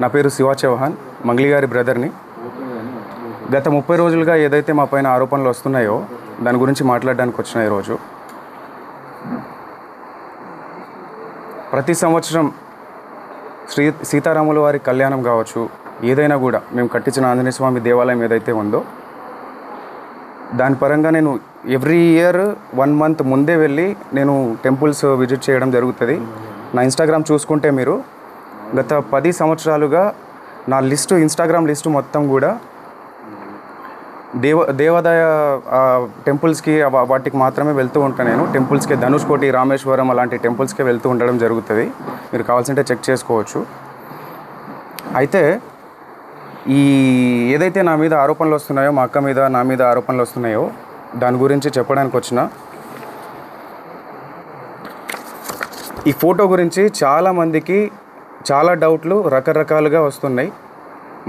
నా పేరు శివ చౌహాన్, మంగ్లీ గారి బ్రదర్ని. గత 30 రోజులుగా ఏదైతే మా పైన ఆరోపణలు వస్తున్నాయో దాని గురించి మాట్లాడడానికి వచ్చిన ఈరోజు. ప్రతి సంవత్సరం సీతారాముల వారి కళ్యాణం కావచ్చు, ఏదైనా కూడా మేము కట్టించిన ఆంజనేయ స్వామి దేవాలయం ఏదైతే ఉందో దాని పరంగా నేను ఎవ్రీ ఇయర్ 1 మంత్ ముందే వెళ్ళి నేను టెంపుల్స్ విజిట్ చేయడం జరుగుతుంది. నా ఇన్స్టాగ్రామ్ చూసుకుంటే మీరు గత 10 సంవత్సరాలుగా నా ఇన్స్టాగ్రామ్ లిస్టు మొత్తం కూడా దేవాదాయ టెంపుల్స్కి వాటికి మాత్రమే వెళ్తూ ఉంటాను. నేను టెంపుల్స్కి ధనుష్కోటి, రామేశ్వరం అలాంటి టెంపుల్స్కి వెళ్తూ ఉండడం జరుగుతుంది. మీరు కావాల్సింటే చెక్ చేసుకోవచ్చు. అయితే ఈ ఏదైతే నా మీద ఆరోపణలు వస్తున్నాయో, మా అక్క మీద నా మీద ఆరోపణలు వస్తున్నాయో దాని గురించి చెప్పడానికి వచ్చిన. ఈ ఫోటో గురించి చాలామందికి చాలా డౌట్లు రకరకాలుగా వస్తున్నాయి.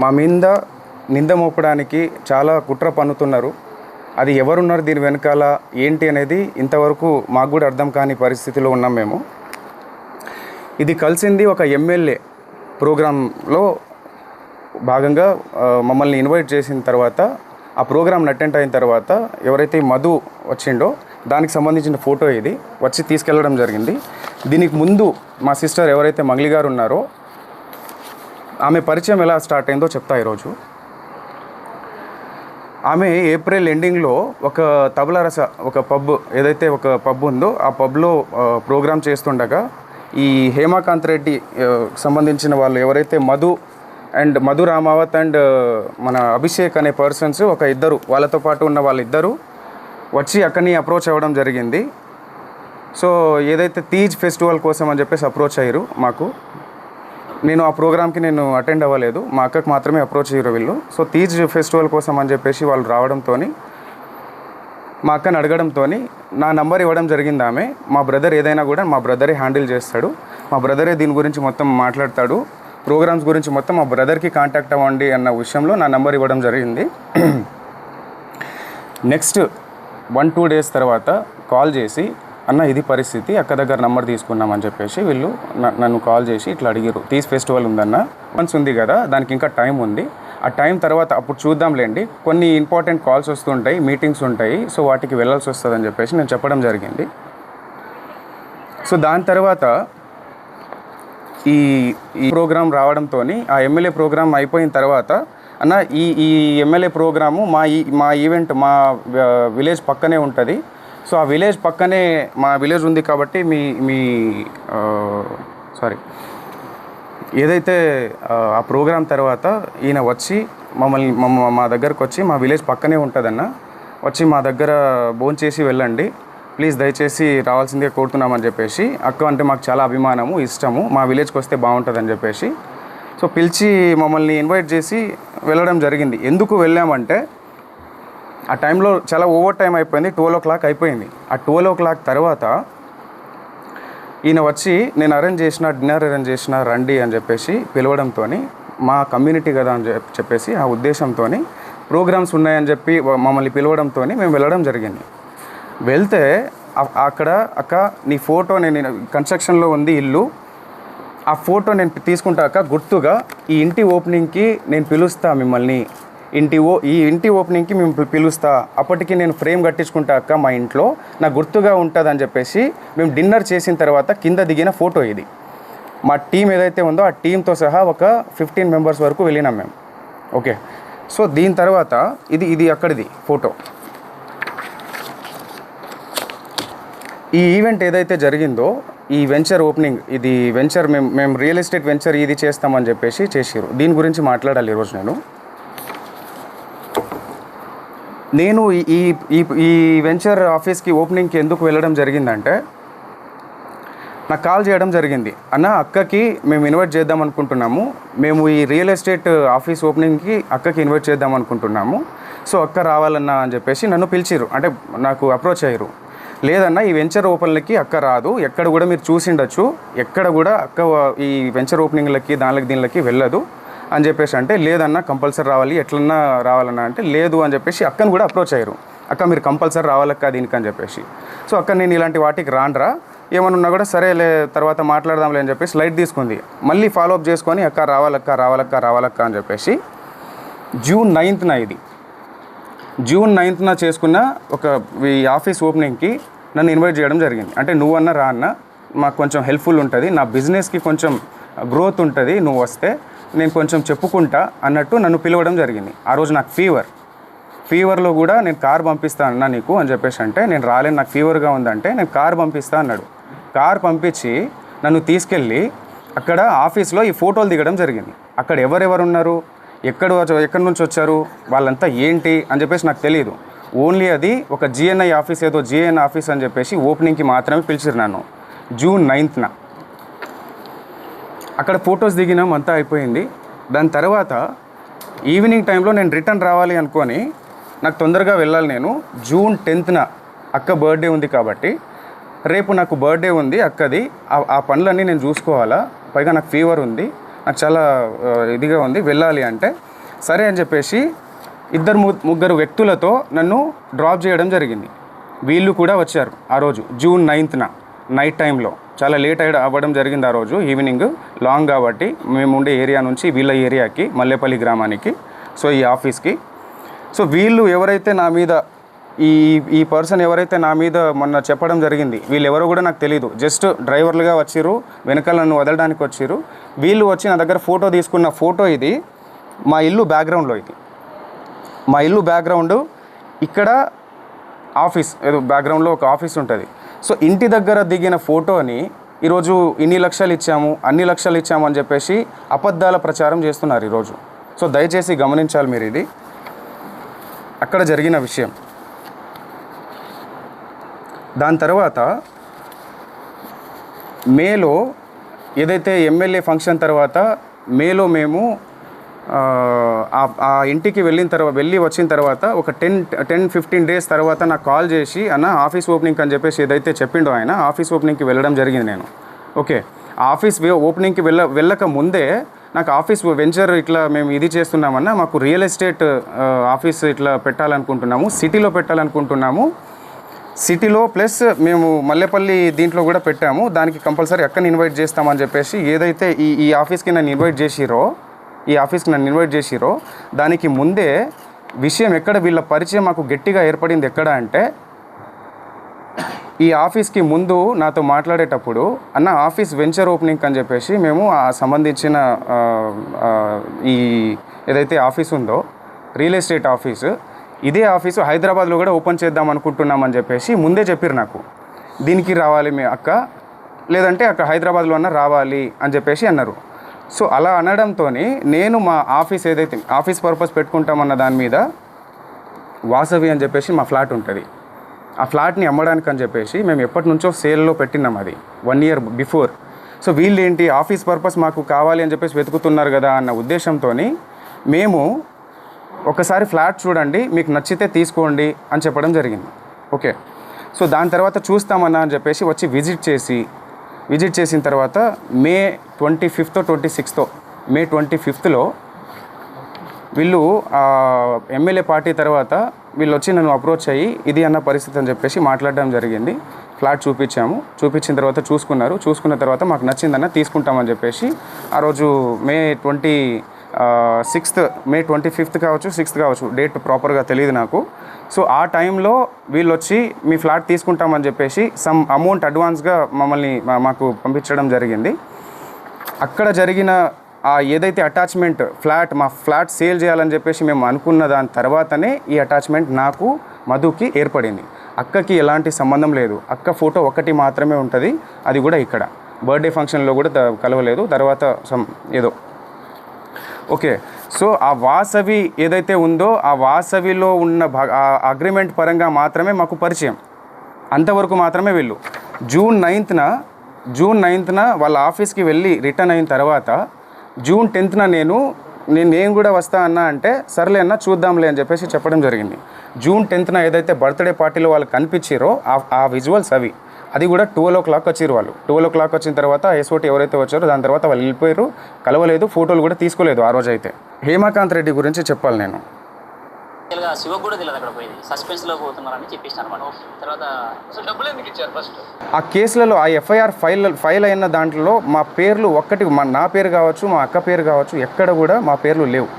మా మీద నింద మోపడానికి చాలా కుట్ర పన్నుతున్నారు. అది ఎవరున్నారు దీని వెనకాల ఏంటి అనేది ఇంతవరకు మాకు కూడా అర్థం కాని పరిస్థితిలో ఉన్నాం మేము. ఇది కలిసింది ఒక ఎమ్మెల్యే ప్రోగ్రాంలో భాగంగా మమ్మల్ని ఇన్వైట్ చేసిన తర్వాత, ఆ ప్రోగ్రామ్ అటెండ్ అయిన తర్వాత ఎవరైతే మధు వచ్చిండో దానికి సంబంధించిన ఫోటో ఇది వచ్చి తీసుకెళ్ళడం జరిగింది. దీనికి ముందు మా సిస్టర్ ఎవరైతే మంగ్లీ గారు ఉన్నారో ఆమె పరిచయం ఎలా స్టార్ట్ అయిందో చెప్తా ఈరోజు. ఆమె ఏప్రిల్ ఎండింగ్లో ఒక తబలారస ఒక పబ్ ఉందో ఆ పబ్లో ప్రోగ్రామ్ చేస్తుండగా ఈ హేమాకాంత్ రెడ్డి సంబంధించిన వాళ్ళు ఎవరైతే మధు రామావత్ అండ్ మన అభిషేక్ అనే పర్సన్స్ ఇద్దరు వాళ్ళతో పాటు ఉన్న వాళ్ళిద్దరూ వచ్చి అక్కడిని అప్రోచ్ అవ్వడం జరిగింది. సో ఏదైతే తీజ్ ఫెస్టివల్ కోసం అని చెప్పేసి అప్రోచ్ అయ్యారు మాకు. నేను ఆ ప్రోగ్రామ్కి అటెండ్ అవ్వలేదు, మా అక్కకు మాత్రమే అప్రోచ్ అయ్యారు వీళ్ళు. సో తీజ్ ఫెస్టివల్ కోసం అని చెప్పేసి వాళ్ళు రావడంతో మా అక్కని అడగడంతో నా నంబర్ ఇవ్వడం జరిగింది ఆమె. మా బ్రదర్ ఏదైనా కూడా మా బ్రదరే హ్యాండిల్ చేస్తాడు, మా బ్రదరే దీని గురించి మొత్తం మాట్లాడతాడు, ప్రోగ్రామ్స్ గురించి మొత్తం మా బ్రదర్కి కాంటాక్ట్ అవ్వండి అన్న విషయంలో నా నంబర్ ఇవ్వడం జరిగింది. నెక్స్ట్ 1-2 డేస్ తర్వాత కాల్ చేసి, అన్న ఇది పరిస్థితి, అక్క దగ్గర నంబర్ తీసుకున్నామని చెప్పేసి వీళ్ళు నన్ను కాల్ చేసి ఇట్లా అడిగారు. తీజ్ ఫెస్టివల్ ఉందన్న, మంత్స్ ఉంది కదా, దానికి ఇంకా టైం ఉంది, ఆ టైం తర్వాత అప్పుడు చూద్దాంలేండి, కొన్ని ఇంపార్టెంట్ కాల్స్ వస్తుంటాయి, మీటింగ్స్ ఉంటాయి, సో వాటికి వెళ్ళాల్సి వస్తుందని చెప్పేసి నేను చెప్పడం జరిగింది. సో దాని తర్వాత ఈ ప్రోగ్రాం రావడంతో ఆ ఎమ్మెల్యే ప్రోగ్రాం అయిపోయిన తర్వాత, అన్న ఈ ఎమ్మెల్యే ప్రోగ్రాము మా ఈవెంట్ మా విలేజ్ పక్కనే ఉంటుంది, సో ఆ విలేజ్ పక్కనే మా విలేజ్ ఉంది కాబట్టి ఏదైతే ఆ ప్రోగ్రాం తర్వాత ఈయన వచ్చి మా దగ్గరకు వచ్చి, మా విలేజ్ పక్కనే ఉంటుందన్న, వచ్చి మా దగ్గర భోంచేసి వెళ్ళండి ప్లీజ్, దయచేసి రావాల్సిందిగా కోరుతున్నామని చెప్పేసి, అక్క అంటే మాకు చాలా అభిమానము, ఇష్టము, మా విలేజ్కి వస్తే బాగుంటుందని చెప్పేసి సో పిలిచి మమ్మల్ని ఇన్వైట్ చేసి వెళ్ళడం జరిగింది. ఎందుకు వెళ్ళామంటే ఆ టైంలో చాలా ఓవర్ టైం అయిపోయింది, 12 o'clock అయిపోయింది. ఆ 12 o'clock తర్వాత ఈయన వచ్చి నేను డిన్నర్ అరేంజ్ చేసిన రండి అని చెప్పేసి పిలవడంతో, మా కమ్యూనిటీ కదా అని చెప్పేసి ఆ ఉద్దేశంతో ప్రోగ్రామ్స్ ఉన్నాయని చెప్పి మమ్మల్ని పిలవడంతో మేము వెళ్ళడం జరిగింది. వెళ్తే అక్కడ, అక్క నీ ఫోటో నేను కన్స్ట్రక్షన్లో ఉంది ఇల్లు, ఆ ఫోటో నేను తీసుకుంటాక గుర్తుగా ఈ ఇంటి ఓపెనింగ్కి నేను పిలుస్తా మిమ్మల్ని, ఈ ఇంటి ఓపెనింగ్కి మేము పిలుస్తా, అప్పటికి నేను ఫ్రేమ్ కట్టించుకుంటా అక్క మా ఇంట్లో, నాకు గుర్తుగా ఉంటుంది అని చెప్పేసి మేము డిన్నర్ చేసిన తర్వాత కింద దిగిన ఫోటో ఇది. మా టీం ఏదైతే ఉందో ఆ టీంతో సహా ఒక 15 members వరకు వెళ్ళినాం మేము. ఓకే, సో దీని తర్వాత ఇది అక్కడిది ఫోటో. ఈ ఈవెంట్ ఏదైతే జరిగిందో, ఈ వెంచర్ ఓపెనింగ్, ఇది వెంచర్ మేము రియల్ ఎస్టేట్ వెంచర్ ఇది చేస్తామని చెప్పేసి చేసారు. దీని గురించి మాట్లాడాలి ఈరోజు. నేను ఈ వెంచర్ ఆఫీస్కి ఓపెనింగ్కి ఎందుకు వెళ్ళడం జరిగిందంటే, నాకు కాల్ చేయడం జరిగింది, అన్న అక్కకి మేము ఇన్వైట్ చేద్దాం అనుకుంటున్నాము, మేము ఈ రియల్ ఎస్టేట్ ఆఫీస్ ఓపెనింగ్కి అక్కకి ఇన్వైట్ చేద్దాం అనుకుంటున్నాము, సో అక్క రావాలన్నా అని చెప్పేసి నన్ను పిలిచిరు, అంటే నాకు అప్రోచ్ అయ్యారు. లేదన్నా ఈ వెంచర్ ఓపెన్లకి అక్క రాదు, ఎక్కడ కూడా మీరు చూసిండొచ్చు, ఎక్కడ కూడా అక్క ఈ వెంచర్ ఓపెనింగ్లకి దీనికి వెళ్ళదు అని చెప్పేసి అంటే, లేదన్నా కంపల్సరీ రావాలి, ఎట్లన్నా రావాలన్నా అంటే, లేదు అని చెప్పేసి అక్కను కూడా అప్రోచ్ అయ్యారు. అక్క మీరు కంపల్సరీ రావాలక్క దీనికి అని చెప్పేసి. సో అక్క నేను ఇలాంటి వాటికి రాండ్రా, ఏమన్నా ఉన్నా కూడా సరేలే తర్వాత మాట్లాడదాంలే అని చెప్పేసి లైట్ తీసుకుంది. మళ్ళీ ఫాలోఅప్ చేసుకొని అక్క రావాలక్క అని చెప్పేసి జూన్ 9న ఇది జూన్ 9న చేసుకున్న ఒక ఈ ఆఫీస్ ఓపెనింగ్కి నన్ను ఇన్వైట్ చేయడం జరిగింది. అంటే నువ్వన్నా రా అన్న, మాకు కొంచెం హెల్ప్ఫుల్ ఉంటుంది, నా బిజినెస్కి కొంచెం గ్రోత్ ఉంటుంది, నువ్వు వస్తే నేను కొంచెం చెప్పుకుంటా అన్నట్టు నన్ను పిలవడం జరిగింది. ఆ రోజు నాకు ఫీవర్లో కూడా నేను కార్ పంపిస్తా అన్నా నీకు అని చెప్పేసి అంటే, నేను రాలేను నాకు ఫీవర్గా ఉందంటే నేను కార్ పంపిస్తా అన్నాడు. కార్ పంపించి నన్ను తీసుకెళ్ళి అక్కడ ఆఫీస్లో ఈ ఫోటోలు దిగడం జరిగింది. అక్కడ ఎవరెవరు ఉన్నారు, ఎక్కడి నుంచి వచ్చారు, వాళ్ళంతా ఏంటి అని చెప్పేసి నాకు తెలియదు. ఓన్లీ అది ఒక జిఎన్ఐ ఆఫీస్, ఏదో జిఎన్ ఆఫీస్ అని చెప్పేసి ఓపెనింగ్కి మాత్రమే పిలిచిరు నన్ను. జూన్ 9న అక్కడ ఫొటోస్ దిగినాం, అంతా అయిపోయింది. దాని తర్వాత ఈవినింగ్ టైంలో నేను రిటర్న్ రావాలి అనుకొని, నాకు తొందరగా వెళ్ళాలి, నేను జూన్ 10న అక్క బర్త్డే ఉంది కాబట్టి రేపు నాకు బర్త్డే ఉంది అక్కది, ఆ పనులన్నీ నేను చూసుకోవాలా, పైగా నాకు ఫీవర్ ఉంది, నాకు చాలా ఇదిగా ఉంది, వెళ్ళాలి అంటే సరే అని చెప్పేసి ముగ్గురు వ్యక్తులతో నన్ను డ్రాప్ చేయడం జరిగింది. వీళ్ళు కూడా వచ్చారు ఆ రోజు జూన్ 9న నైట్ టైంలో. చాలా లేట్ అవ్వడం జరిగింది ఆ రోజు ఈవినింగ్, లాంగ్ కాబట్టి మేము ఉండే ఏరియా నుంచి వీళ్ళ ఏరియాకి, మల్లేపల్లి గ్రామానికి, సో ఈ ఆఫీస్కి. సో వీళ్ళు ఎవరైతే నా మీద ఈ పర్సన్ ఎవరైతే నా మీద మొన్న చెప్పడం జరిగింది, వీళ్ళు ఎవరో కూడా నాకు తెలియదు, జస్ట్ డ్రైవర్లుగా వచ్చిర్రు, వెనకాల నన్ను వదలడానికి వచ్చిర్రు. వీళ్ళు వచ్చి నా దగ్గర ఫోటో తీసుకున్న ఫోటో ఇది, మా ఇల్లు బ్యాక్గ్రౌండ్లో, ఇది మా ఇల్లు బ్యాక్గ్రౌండ్, ఇక్కడ ఆఫీస్, ఏదో బ్యాక్గ్రౌండ్లో ఒక ఆఫీస్ ఉంటుంది. సో ఇంటి దగ్గర దిగిన ఫోటోని ఈరోజు ఇన్ని లక్షలు ఇచ్చాము, అన్ని లక్షలు ఇచ్చాము అని చెప్పేసి అబద్ధాల ప్రచారం చేస్తున్నారు ఈరోజు. సో దయచేసి గమనించాలి మీరు, ఇది అక్కడ జరిగిన విషయం. దాని తర్వాత మేలో ఏదైతే ఎమ్మెల్యే ఫంక్షన్ తర్వాత మేలో మేము ఆ ఇంటికి వెళ్ళి వచ్చిన తర్వాత ఒక 10-15 డేస్ తర్వాత నాకు కాల్ చేసి, అన్న ఆఫీస్ ఓపెనింగ్ అని చెప్పేసి ఏదైతే చెప్పిండో ఆయన, ఆఫీస్ ఓపెనింగ్కి వెళ్ళడం జరిగింది నేను. ఓకే, ఆఫీస్ ఓపెనింగ్కి వెళ్ళక ముందే నాకు ఆఫీస్ వెంచర్ ఇట్లా మేము ఇది చేస్తున్నామన్నా, మాకు రియల్ ఎస్టేట్ ఆఫీస్ ఇట్లా పెట్టాలనుకుంటున్నాము, సిటీలో పెట్టాలనుకుంటున్నాము, సిటీలో ప్లస్ మేము మల్లేపల్లి దీంట్లో కూడా పెట్టాము, దానికి కంపల్సరీ అక్కని ఇన్వైట్ చేస్తామని చెప్పేసి ఏదైతే ఈ ఆఫీస్కి నన్ను ఇన్వైట్ చేసిరో దానికి ముందే విషయం ఎక్కడ, వీళ్ళ పరిచయం మాకు గట్టిగా ఏర్పడింది ఎక్కడ అంటే, ఈ ఆఫీస్కి ముందు నాతో మాట్లాడేటప్పుడు అన్న ఆఫీస్ వెంచర్ ఓపెనింగ్ అని చెప్పేసి మేము ఆ సంబంధించిన ఈ ఏదైతే ఆఫీస్ ఉందో రియల్ ఎస్టేట్ ఆఫీసు, ఇదే ఆఫీసు హైదరాబాద్లో కూడా ఓపెన్ చేద్దాం అనుకుంటున్నామని చెప్పేసి ముందే చెప్పారు నాకు. దీనికి రావాలి మీ అక్క, లేదంటే అక్కడ హైదరాబాద్లో అన్న రావాలి అని చెప్పేసి అన్నారు. సో అలా అనడంతో నేను మా ఆఫీస్ ఏదైతే ఆఫీస్ పర్పస్ పెట్టుకుంటామన్న దాని మీద వాసవి అని చెప్పేసి మా ఫ్లాట్ ఉంటుంది, ఆ ఫ్లాట్ని అమ్మడానికి అని చెప్పేసి మేము ఎప్పటి నుంచో సేల్లో పెట్టినాం, అది 1 year బిఫోర్. సో వీళ్ళు ఏంటి ఆఫీస్ పర్పస్ మాకు కావాలి అని చెప్పేసి వెతుకుతున్నారు కదా అన్న ఉద్దేశంతో మేము ఒకసారి ఫ్లాట్ చూడండి, మీకు నచ్చితే తీసుకోండి అని చెప్పడం జరిగింది. ఓకే, సో దాని తర్వాత చూస్తామన్నా అని చెప్పేసి వచ్చి విజిట్ చేసిన తర్వాత మే 25th 26th మే 25th వీళ్ళు ఎమ్మెల్యే పార్టీ తర్వాత వీళ్ళు వచ్చి నన్ను అప్రోచ్ అయ్యి ఇది అన్న పరిస్థితి అని చెప్పేసి మాట్లాడడం జరిగింది. ఫ్లాట్ చూపించిన తర్వాత చూసుకున్న తర్వాత మాకు నచ్చిందన్న తీసుకుంటామని చెప్పేసి ఆ రోజు మే 25th కావచ్చు 6th కావచ్చు, డేట్ ప్రాపర్గా తెలియదు నాకు. సో ఆ టైంలో వీళ్ళు వచ్చి మీ ఫ్లాట్ తీసుకుంటామని చెప్పేసి సమ్ అమౌంట్ అడ్వాన్స్గా మాకు పంపించడం జరిగింది. అక్కడ జరిగిన ఏదైతే అటాచ్మెంట్ మా ఫ్లాట్ సేల్ చేయాలని చెప్పేసి మేము అనుకున్న దాని తర్వాతనే ఈ అటాచ్మెంట్ నాకు మధుకి ఏర్పడింది. అక్కకి ఎలాంటి సంబంధం లేదు, అక్క ఫోటో ఒకటి మాత్రమే ఉంటుంది, అది కూడా ఇక్కడ బర్త్డే ఫంక్షన్లో కూడా కలవలేదు, తర్వాత ఏదో. ఓకే, సో ఆ వాసవి ఏదైతే ఉందో ఆ వాసవిలో ఉన్న అగ్రిమెంట్ పరంగా మాత్రమే మాకు పరిచయం, అంతవరకు మాత్రమే. వీళ్ళు జూన్ 9న వాళ్ళ ఆఫీస్కి వెళ్ళి రిటర్న్ అయిన తర్వాత జూన్ 10th నేను కూడా వస్తా అన్నా అంటే సర్లే అన్న చూద్దాంలే అని చెప్పేసి చెప్పడం జరిగింది. జూన్ 10th ఏదైతే బర్త్డే పార్టీలో వాళ్ళు కనిపించారో ఆ విజువల్స్ అది కూడా 12 o'clock వచ్చారు వాళ్ళు. 12 o'clock వచ్చిన తర్వాత ఎస్ఓటీ ఎవరైతే వచ్చారో దాని తర్వాత వాళ్ళు వెళ్ళిపోయారు, కలవలేదు, ఫోటోలు కూడా తీసుకోలేదు ఆ రోజు. అయితే హేమకాంత్ రెడ్డి గురించి చెప్పాలి నేను. శివకు కూడా తెలియదు అక్కడ పోయింది, సస్పెన్స్లో పోతున్నారని చెప్పేసి అనమాట. తర్వాత అసలు డబ్బులు ఎందుకు ఇచ్చారు ఫస్ట్? ఆ కేసులలో ఆ ఎఫ్ఐఆర్ ఫైల్ అయిన దాంట్లో మా పేర్లు ఒక్కటి, నా పేరు కావచ్చు, మా అక్క పేరు కావచ్చు, ఎక్కడ కూడా మా పేర్లు లేవు.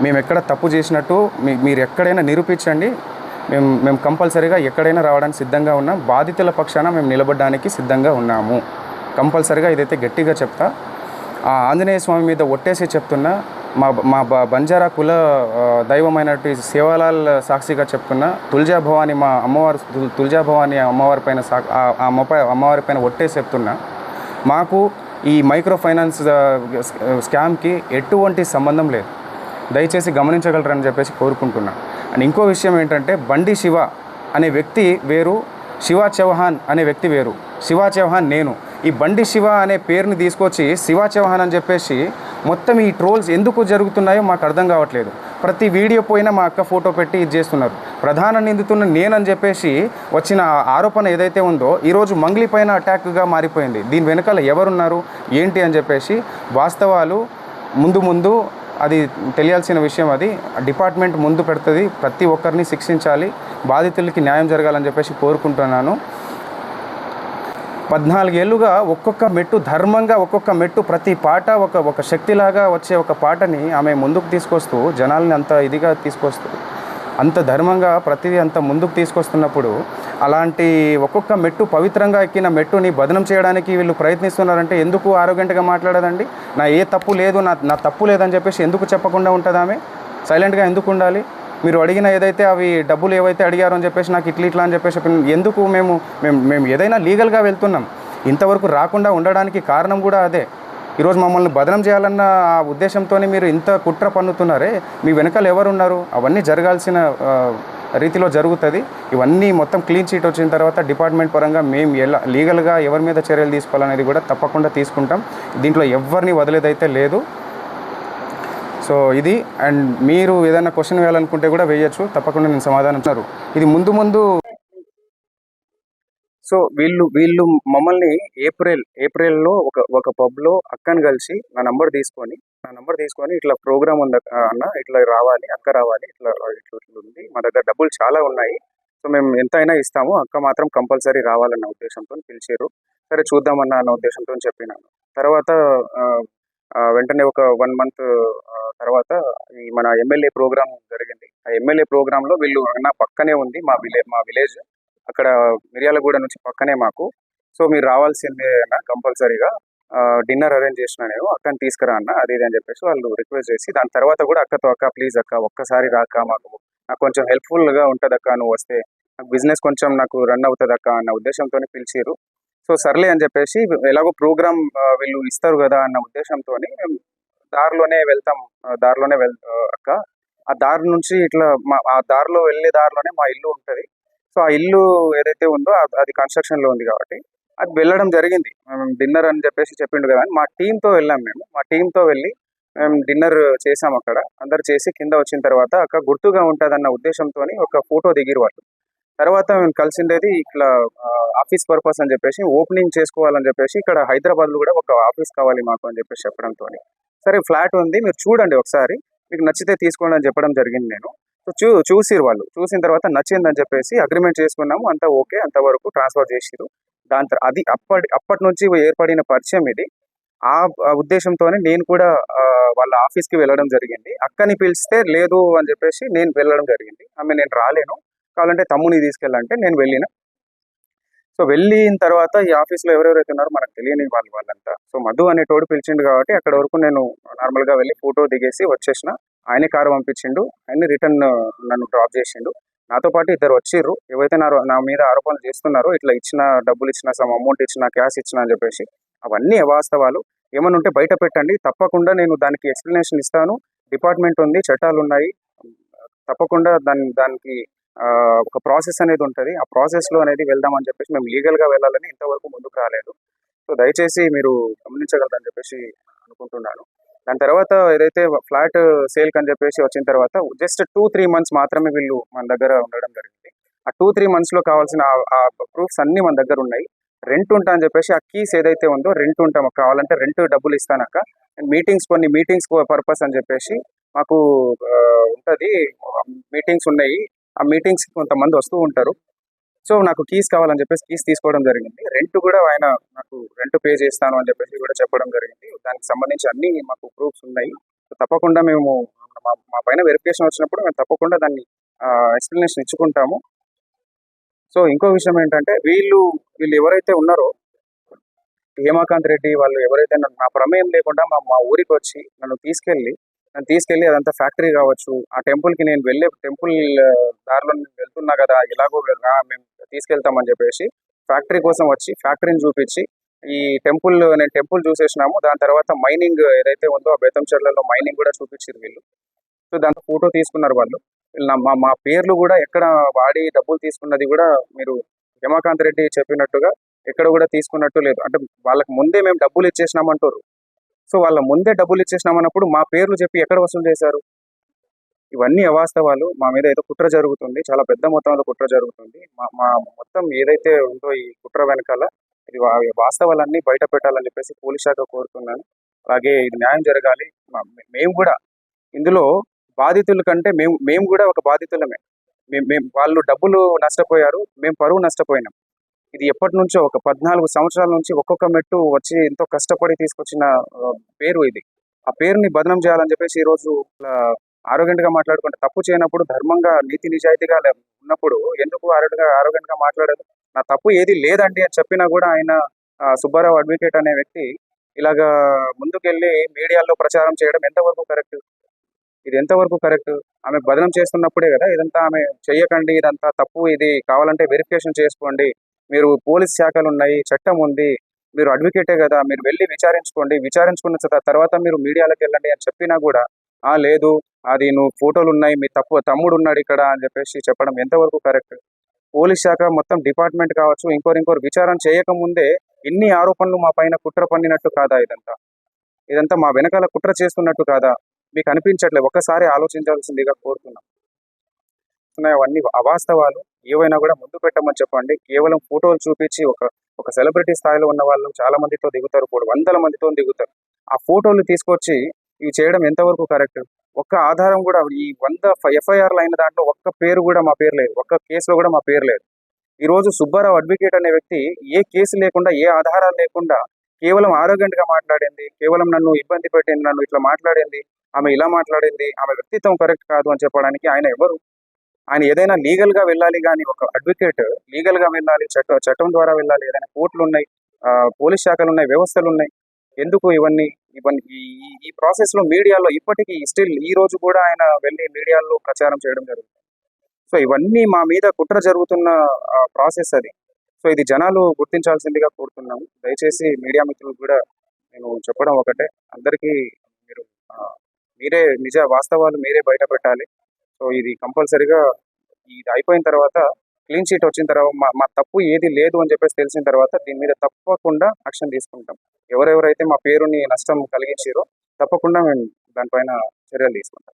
మేము ఎక్కడ తప్పు చేసినట్టు మీరు ఎక్కడైనా నిరూపించండి, మేము కంపల్సరీగా ఎక్కడైనా రావడానికి సిద్ధంగా ఉన్నాం. బాధితుల పక్షాన మేము నిలబడడానికి సిద్ధంగా ఉన్నాము. కంపల్సరీగా ఇదైతే గట్టిగా చెప్తా. ఆ ఆంజనేయ స్వామి మీద ఒట్టేసి చెప్తున్నా, మా బంజారా కుల దైవమైనటువంటి సేవాలాల్ సాక్షిగా చెప్తున్నా, తుల్జా భవాని మా అమ్మవారు, తుల్జా భవాని అమ్మవారి పైన అమ్మవారి పైన ఒట్టేసి చెప్తున్నా, మాకు ఈ మైక్రో ఫైనాన్స్ స్కామ్కి ఎటువంటి సంబంధం లేదు. దయచేసి గమనించగలరని చెప్పేసి కోరుకుంటున్నా. అండ్ ఇంకో విషయం ఏంటంటే, బండి శివ అనే వ్యక్తి వేరు, శివా చౌహాన్ అనే వ్యక్తి వేరు. శివా చౌహాన్ నేను. ఈ బండి శివ అనే పేరుని తీసుకొచ్చి శివా చౌహాన్ అని చెప్పేసి మొత్తం ఈ ట్రోల్స్ ఎందుకు జరుగుతున్నాయో మాకు అర్థం కావట్లేదు. ప్రతి వీడియో పోయినా మా అక్క ఫోటో పెట్టి ఇది చేస్తున్నారు. ప్రధాన నిందితున్న నేనని చెప్పేసి వచ్చిన ఆరోపణ ఏదైతే ఉందో ఈరోజు మంగ్లీ పైన అటాక్గా మారిపోయింది. దీని వెనకాల ఎవరున్నారు ఏంటి అని చెప్పేసి వాస్తవాలు ముందు అది తెలియాల్సిన విషయం. అది డిపార్ట్మెంట్ ముందు పెడుతుంది. ప్రతి ఒక్కరిని శిక్షించాలి, బాధితులకి న్యాయం జరగాలని చెప్పేసి కోరుకుంటున్నాను. 14 ఏళ్ళుగా ఒక్కొక్క మెట్టు ధర్మంగా, ఒక్కొక్క మెట్టు ప్రతి పాట ఒక శక్తిలాగా వచ్చే ఒక పాటని ఆమె ముందుకు తీసుకొస్తూ జనాల్ని అంత ఇదిగా తీసుకొస్తూ అంత ధర్మంగా ప్రతిదీ అంత ముందుకు తీసుకొస్తున్నప్పుడు అలాంటి ఒక్కొక్క మెట్టు పవిత్రంగా ఎక్కిన మెట్టుని బదనం చేయడానికి వీళ్ళు ప్రయత్నిస్తున్నారంటే ఎందుకు ఆరోగ్యంగా మాట్లాడదండి? నా ఏ తప్పు లేదు, నా తప్పు లేదని చెప్పేసి ఎందుకు చెప్పకుండా ఉంటుంది? ఆమె సైలెంట్గా ఎందుకు ఉండాలి? మీరు అడిగిన ఏదైతే అవి డబ్బులు ఏవైతే అడిగారో అని చెప్పేసి నాకు ఇట్లా అని చెప్పేసి ఎందుకు? మేము ఏదైనా లీగల్గా వెళ్తున్నాం. ఇంతవరకు రాకుండా ఉండడానికి కారణం కూడా అదే. ఈరోజు మమ్మల్ని బదనం చేయాలన్న ఆ ఉద్దేశంతోనే మీరు ఇంత కుట్ర పన్నుతున్నారే, మీ వెనకాల ఎవరున్నారు? అవన్నీ జరగాల్సిన రీతిలో జరుగుతుంది. ఇవన్నీ మొత్తం క్లీన్ చీట్ వచ్చిన తర్వాత డిపార్ట్మెంట్ పరంగా మేము ఎలా లీగల్గా ఎవరి మీద చర్యలు తీసుకోవాలనేది కూడా తప్పకుండా తీసుకుంటాం. దీంట్లో ఎవరిని వదిలేదైతే లేదు. సో ఇది. అండ్ మీరు ఏదైనా క్వశ్చన్ వేయాలనుకుంటే కూడా వేయచ్చు, తప్పకుండా నేను సమాధానం ఇస్తారు. ఇది ముందు సో వీళ్ళు మమ్మల్ని ఏప్రిల్లో ఒక పబ్లో అక్కని కలిసి నా నంబర్ తీసుకొని ఇట్లా ప్రోగ్రామ్ ఉంది అన్న, ఇట్లా రావాలి, అక్క రావాలి, ఇట్లా ఉంది, మా దగ్గర డబ్బులు చాలా ఉన్నాయి, సో మేము ఎంతైనా ఇస్తాము, అక్క మాత్రం కంపల్సరీ రావాలన్న ఉద్దేశంతో పిలిచారు. సరే చూద్దామన్న అన్న ఉద్దేశంతో చెప్పినాను. తర్వాత వెంటనే ఒక 1 మంత్ తర్వాత ఈ మన ఎమ్మెల్యే ప్రోగ్రామ్ జరిగింది. ఆ ఎమ్మెల్యే ప్రోగ్రాంలో వీళ్ళు నా పక్కనే ఉంది మా విలేజ్, అక్కడ మిర్యాలగూడ నుంచి పక్కనే మాకు. సో మీరు రావాల్సిందే అన్న కంపల్సరీగా, డిన్నర్ అరేంజ్ చేసిన నేను, అక్కని తీసుకురా అన్న, అది ఇది అని చెప్పేసి వాళ్ళు రిక్వెస్ట్ చేసి, దాని తర్వాత కూడా అక్క ప్లీజ్ అక్క ఒక్కసారి రాక, నాకు కొంచెం హెల్ప్ఫుల్గా ఉంటుంది అక్క, నువ్వు వస్తే నాకు బిజినెస్ కొంచెం నాకు రన్ అవుతుంది అక్క అన్న ఉద్దేశంతో పిలిచారు. సో సర్లే అని చెప్పేసి, ఎలాగో ప్రోగ్రామ్ వీళ్ళు ఇస్తారు కదా అన్న ఉద్దేశంతో దారిలోనే వెళ్తాం. అక్క ఆ దారి నుంచి ఇట్లా ఆ దారిలో వెళ్ళే దారిలోనే మా ఇల్లు ఉంటుంది. సో ఆ ఇల్లు ఏదైతే ఉందో అది కన్స్ట్రక్షన్లో ఉంది కాబట్టి అది వెళ్ళడం జరిగింది. మేము డిన్నర్ అని చెప్పేసి చెప్పిండు కదా అని మా టీంతో వెళ్ళాం. మా టీంతో వెళ్ళి మేము డిన్నర్ చేసాం. అక్కడ అందరు చేసి కింద వచ్చిన తర్వాత అక్క గుర్తుగా ఉంటుంది అన్న ఉద్దేశంతో ఒక ఫోటో దిగిరు వాళ్ళు. తర్వాత మేము కలిసిండేది ఇట్లా ఆఫీస్ పర్పస్ అని చెప్పేసి, ఓపెనింగ్ చేసుకోవాలని చెప్పేసి, ఇక్కడ హైదరాబాద్లో కూడా ఒక ఆఫీస్ కావాలి మాకు అని చెప్పేసి చెప్పడంతో, సరే ఫ్లాట్ ఉంది మీరు చూడండి ఒకసారి, మీకు నచ్చితే తీసుకోండి అని చెప్పడం జరిగింది. నేను సో చూసిరు వాళ్ళు, చూసిన తర్వాత నచ్చిందని చెప్పేసి అగ్రిమెంట్ చేసుకున్నాము. అంతా ఓకే, అంతవరకు ట్రాన్స్ఫర్ చేసిరు. దాని తర్వాత అది అప్పటి నుంచి ఏర్పడిన పరిచయం ఇది. ఆ ఉద్దేశంతోనే నేను కూడా వాళ్ళ ఆఫీస్కి వెళ్ళడం జరిగింది. అక్కని పిలిస్తే లేదు అని చెప్పేసి నేను వెళ్ళడం జరిగింది. నేను రాలేను, కావాలంటే తమ్ముని తీసుకెళ్ళాలంటే నేను వెళ్ళిన. సో వెళ్ళిన తర్వాత ఈ ఆఫీస్లో ఎవరెవరైతే ఉన్నారో మనకు తెలియని వాళ్ళంతా. సో మధు అనేటోడు పిలిచిండు కాబట్టి అక్కడ వరకు నేను నార్మల్గా వెళ్ళి ఫోటో దిగేసి వచ్చేసిన. ఆయనే కారు పంపించిండు, ఆయన్ని రిటర్న్ నన్ను డ్రాప్ చేసిండు. నాతో పాటు ఇద్దరు వచ్చిర్రు, ఏవైతే నా మీద ఆరోపణలు చేస్తున్నారో, ఇట్లా డబ్బులు ఇచ్చిన, సమ్ అమౌంట్ ఇచ్చిన, క్యాష్ ఇచ్చిన అని చెప్పేసి, అవన్నీ అవాస్తవాలు. ఏమైనా ఉంటే బయట పెట్టండి, తప్పకుండా నేను దానికి ఎక్స్ప్లెనేషన్ ఇస్తాను. డిపార్ట్మెంట్ ఉంది, చట్టాలు ఉన్నాయి, తప్పకుండా దానికి ఒక ప్రాసెస్ అనేది ఉంటుంది. ఆ ప్రాసెస్లో అనేది వెళ్దామని చెప్పేసి మేము లీగల్గా వెళ్ళాలని ఇంతవరకు ముందుకు రాలేదు. సో దయచేసి మీరు గమనించగలరని చెప్పేసి అనుకుంటున్నాను. దాని తర్వాత ఏదైతే ఫ్లాట్ సేల్కి అని చెప్పేసి వచ్చిన తర్వాత జస్ట్ 2-3 మంత్స్ మాత్రమే వీళ్ళు మన దగ్గర ఉండడం జరిగింది. ఆ 2-3 మంత్స్లో కావాల్సిన ఆ ప్రూఫ్స్ అన్నీ మన దగ్గర ఉన్నాయి. రెంట్ ఉంటా అని చెప్పేసి ఆ కీస్ ఏదైతే ఉందో రెంట్ ఉంటాం, కావాలంటే రెంట్ డబ్బులు ఇస్తానక్క, కొన్ని మీటింగ్స్ పర్పస్ అని చెప్పేసి మాకు ఉంటుంది, మీటింగ్స్ ఉన్నాయి. ఆ మీటింగ్స్కి కొంతమంది వస్తూ ఉంటారు. సో నాకు కీస్ కావాలని చెప్పేసి కీస్ తీసుకోవడం జరిగింది. రెంట్ కూడా ఆయన నాకు రెంట్ పే చేస్తాను అని చెప్పేసి కూడా చెప్పడం జరిగింది. దానికి సంబంధించి అన్ని మాకు ప్రూఫ్స్ ఉన్నాయి. సో తప్పకుండా మేము మా పైన వెరిఫికేషన్ వచ్చినప్పుడు మేము తప్పకుండా దాన్ని ఎక్స్ప్లెనేషన్ ఇచ్చుకుంటాము. సో ఇంకో విషయం ఏంటంటే వీళ్ళు ఎవరైతే ఉన్నారో హేమాకాంత్ రెడ్డి వాళ్ళు ఎవరైతే నా ప్రమేయం లేకుండా మా ఊరికి వచ్చి నన్ను తీసుకెళ్ళి అదంతా ఫ్యాక్టరీ కావచ్చు, ఆ టెంపుల్కి నేను వెళ్ళే టెంపుల్ దారిలో నేను వెళ్తున్నా కదా, ఎలాగో మేము తీసుకెళ్తామని చెప్పేసి ఫ్యాక్టరీ కోసం వచ్చి ఫ్యాక్టరీని చూపించి నేను టెంపుల్ చూసేసినాము. దాని తర్వాత మైనింగ్ ఏదైతే ఉందో ఆ బేతంచెర్లలో మైనింగ్ కూడా చూపించారు వీళ్ళు. సో దాంతో ఫోటో తీసుకున్నారు వాళ్ళు. మా పేర్లు కూడా ఎక్కడ వాడి డబ్బులు తీసుకున్నది కూడా మీరు హేమాకాంత్ రెడ్డి చెప్పినట్టుగా ఎక్కడ కూడా తీసుకున్నట్టు లేదు. అంటే వాళ్ళకి ముందే మేము డబ్బులు ఇచ్చేసినామంటారు. సో వాళ్ళ ముందే డబ్బులు ఇచ్చేసినామన్నప్పుడు మా పేర్లు చెప్పి ఎక్కడ వసూలు చేశారు? ఇవన్నీ అవాస్తవాలు. మా మీద ఏదో కుట్ర జరుగుతుంది, చాలా పెద్ద మొత్తంలో కుట్ర జరుగుతుంది. మా మొత్తం ఏదైతే ఉందో ఈ కుట్ర వెనకాల ఇది వాస్తవాలన్నీ బయట పెట్టాలని చెప్పేసి పోలీస్ శాఖ కోరుతున్నాను. అలాగే ఇది న్యాయం జరగాలి. మేము కూడా ఇందులో బాధితుల కంటే మేము కూడా ఒక బాధితులమే. వాళ్ళు డబ్బులు నష్టపోయారు, మేము పరువు నష్టపోయినాం. ఇది ఎప్పటి నుంచో ఒక 14 సంవత్సరాల నుంచి ఒక్కొక్క మెట్టు వచ్చి ఎంతో కష్టపడి తీసుకొచ్చిన పేరు ఇది. ఆ పేరుని బదనం చేయాలని చెప్పేసి ఈరోజు ఆరోగ్యంగా మాట్లాడుకుంటే తప్పు చేయనప్పుడు ధర్మంగా నీతి నిజాయితీగా ఉన్నప్పుడు ఎందుకు ఆరోగ్యంగా మాట్లాడదు? నా తప్పు ఏది లేదండి అని చెప్పినా కూడా ఆయన సుబ్బారావు అడ్వకేట్ అనే వ్యక్తి ఇలాగా ముందుకెళ్ళి మీడియాలో ప్రచారం చేయడం ఎంతవరకు కరెక్ట్? ఇది ఎంతవరకు కరెక్ట్? ఆమె బదనం చేస్తున్నప్పుడే కదా ఇదంతా ఆమె చెయ్యకండి, ఇదంతా తప్పు, ఇది కావాలంటే వెరిఫికేషన్ చేసుకోండి, మీరు పోలీస్ శాఖలు ఉన్నాయి, చట్టం ఉంది, మీరు అడ్వకేటే కదా, మీరు వెళ్ళి విచారించుకోండి, విచారించుకున్న తర్వాత మీరు మీడియాలోకి వెళ్ళండి అని చెప్పినా కూడా లేదు, అది నువ్వు ఫోటోలు ఉన్నాయి, మీ తమ్ముడు ఉన్నాడు ఇక్కడ అని చెప్పేసి చెప్పడం ఎంతవరకు కరెక్ట్? పోలీస్ శాఖ మొత్తం డిపార్ట్మెంట్ కావచ్చు, ఇంకోరు విచారణ చేయకముందే ఇన్ని ఆరోపణలు మా పైన కుట్ర పన్నినట్టు కాదా? ఇదంతా మా వెనకాల కుట్ర చేస్తున్నట్టు కాదా? మీకు అనిపించట్లేదు? ఒక్కసారి ఆలోచించాల్సిందిగా కోరుతున్నాం. అవన్నీ అవాస్తవాలు. ఏవైనా కూడా ముందు పెట్టమని చెప్పండి. కేవలం ఫోటోలు చూపించి ఒక సెలబ్రిటీ స్థాయిలో ఉన్న వాళ్ళు చాలా మందితో దిగుతారు, వందల మందితో దిగుతారు. ఆ ఫోటోలు తీసుకొచ్చి ఇవి చేయడం ఎంతవరకు కరెక్ట్? ఒక్క ఆధారం కూడా ఈ 100 ఎఫ్ఐఆర్లు అయిన దాంట్లో ఒక్క పేరు కూడా మా పేరు లేదు, ఒక్క కేసులో కూడా మా పేరు లేదు. ఈరోజు సుబ్బారావు అడ్వకేట్ అనే వ్యక్తి ఏ కేసు లేకుండా, ఏ ఆధారాలు లేకుండా కేవలం ఆరోగ్యంగా మాట్లాడింది, కేవలం నన్ను ఇబ్బంది పెట్టింది, నన్ను ఇట్లా మాట్లాడింది, ఆమె ఇలా మాట్లాడింది, ఆమె వ్యక్తిత్వం కరెక్ట్ కాదు అని చెప్పడానికి ఆయన ఎవరు? ఆయన ఏదైనా లీగల్గా వెళ్ళాలి, కానీ ఒక అడ్వకేట్ లీగల్గా వెళ్ళాలి, చట్టం ద్వారా వెళ్ళాలి. ఏదైనా కోర్టులు ఉన్నాయి, పోలీస్ శాఖలు ఉన్నాయి, వ్యవస్థలు ఉన్నాయి. ఎందుకు ఇవన్నీ ఈ ప్రాసెస్లో మీడియాలో ఇప్పటికీ స్టిల్ ఈ రోజు కూడా ఆయన వెళ్ళి మీడియాలో ప్రచారం చేయడం జరుగుతుంది. సో ఇవన్నీ మా మీద కుట్ర జరుగుతున్న ప్రాసెస్ అది. సో ఇది జనాలు గుర్తించాల్సిందిగా కోరుతున్నాము. దయచేసి మీడియా మిత్రులకు కూడా నేను చెప్పడం ఒకటే, అందరికీ మీరే వాస్తవాలు మీరే బయట పెట్టాలి. సో ఇది కంపల్సరీగా ఇది అయిపోయిన తర్వాత, క్లీన్ షీట్ వచ్చిన తర్వాత, మా తప్పు ఏది లేదు అని చెప్పేసి తెలిసిన తర్వాత దీని మీద తప్పకుండా యాక్షన్ తీసుకుంటాం. ఎవరెవరైతే మా పేరుని నష్టం కలిగించారో తప్పకుండా మేము దానిపైన చర్యలు తీసుకుంటాం.